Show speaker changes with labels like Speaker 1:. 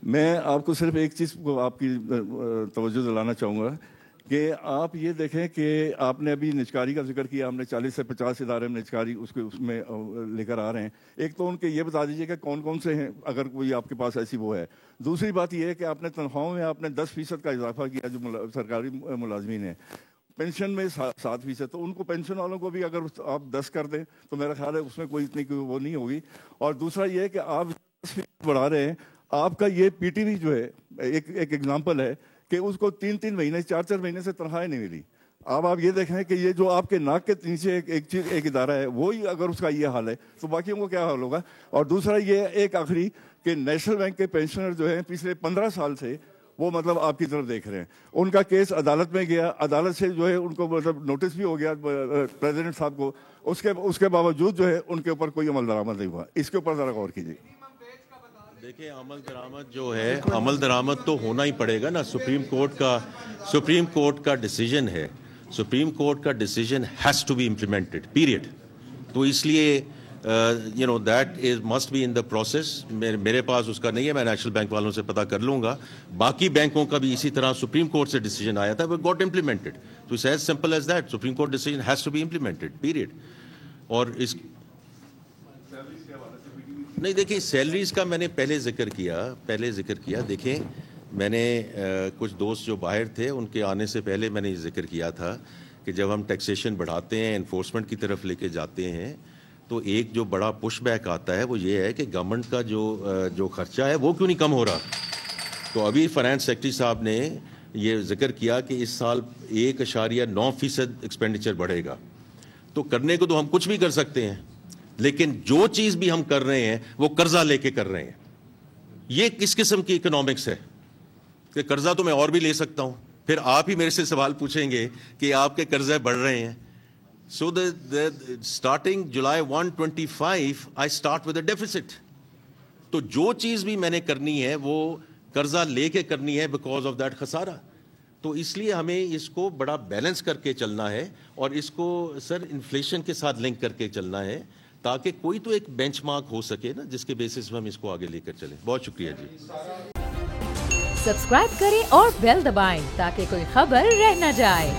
Speaker 1: میں آپ کو صرف ایک چیز کو آپ کی توجہ دلانا چاہوں گا کہ آپ یہ دیکھیں کہ آپ نے ابھی نجکاری کا ذکر کیا، ہم نے 40 سے 50 ادارے میں نجکاری اس میں لے کر آ رہے ہیں. ایک تو ان کے یہ بتا دیجیے کہ کون کون سے ہیں اگر کوئی آپ کے پاس ایسی وہ ہے. دوسری بات یہ ہے کہ آپ نے تنخواہوں میں آپ نے 10% کا اضافہ کیا جو سرکاری ملازمین ہیں. پینشن میں 7%، تو ان کو پینشن والوں کو بھی اگر آپ 10 کر دیں تو میرا خیال ہے اس میں کوئی اتنی وہ نہیں ہوگی. اور دوسرا یہ ہے کہ آپ 10% بڑھا رہے ہیں. آپ کا یہ پی ٹی وی جو ہے ایک ایگزامپل ہے کہ اس کو 3 مہینے 4 مہینے سے تنخواہ نہیں ملی. اب آپ یہ دیکھیں کہ یہ جو آپ کے ناک کے نیچے ایک ادارہ ہے وہی اگر اس کا یہ حال ہے تو باقیوں کو کیا حال ہوگا. اور دوسرا یہ ایک آخری کہ نیشنل بینک کے پینشنر جو ہیں پچھلے 15 سال سے وہ مطلب آپ کی طرف دیکھ رہے ہیں. ان کا کیس عدالت میں گیا، عدالت سے جو ہے ان کو مطلب نوٹس بھی ہو گیا پریزیڈنٹ صاحب کو، اس کے باوجود جو ہے ان کے اوپر کوئی عمل درآمد نہیں ہوا. اس کے اوپر ذرا غور کیجیے.
Speaker 2: دیکھیں عمل درآمد جو ہے، عمل درآمد تو ہونا ہی پڑے گا نا. سپریم کورٹ کا ڈیسیجن ہے، سپریم کورٹ کا decision has to be implemented period. تو اس لیے that is must be in the process. میرے پاس اس کا نہیں ہے، میں نیشنل بینک والوں سے پتہ کر لوں گا. باقی بینکوں کا بھی اسی طرح سپریم کورٹ سے ڈیسیجن آیا تھا، وہ گاٹ امپلیمنٹڈ. تو it's as simple as that. Supreme court decision has to be implemented period. اور اس نہیں دیکھیں سیلریز کا میں نے پہلے ذکر کیا. دیکھیں میں نے کچھ دوست جو باہر تھے ان کے آنے سے پہلے میں نے یہ ذکر کیا تھا کہ جب ہم ٹیکسیشن بڑھاتے ہیں، انفورسمنٹ کی طرف لے کے جاتے ہیں، تو ایک جو بڑا پش بیک آتا ہے وہ یہ ہے کہ گورنمنٹ کا جو خرچہ ہے وہ کیوں نہیں کم ہو رہا. تو ابھی فائنانس سیکرٹری صاحب نے یہ ذکر کیا کہ اس سال 1.9% ایکسپینڈیچر بڑھے گا. تو کرنے کو تو ہم کچھ بھی کر سکتے ہیں، لیکن جو چیز بھی ہم کر رہے ہیں وہ قرضہ لے کے کر رہے ہیں. یہ کس قسم کی اکنامکس ہے کہ قرضہ تو میں اور بھی لے سکتا ہوں. پھر آپ ہی میرے سے سوال پوچھیں گے کہ آپ کے قرضے بڑھ رہے ہیں. So starting July 1, 2025 I start with a deficit. تو جو چیز بھی میں نے کرنی ہے وہ قرضہ لے کے کرنی ہے because of that خسارہ. تو اس لیے ہمیں اس کو بڑا بیلنس کر کے چلنا ہے اور اس کو سر انفلیشن کے ساتھ لنک کر کے چلنا ہے تاکہ کوئی تو ایک بینچ مارک ہو سکے نا جس کے بیسس پہ ہم اس کو آگے لے کر چلیں. بہت شکریہ جی.
Speaker 3: سبسکرائب کریں اور بیل دبائیں تاکہ کوئی خبر رہ نہ جائے.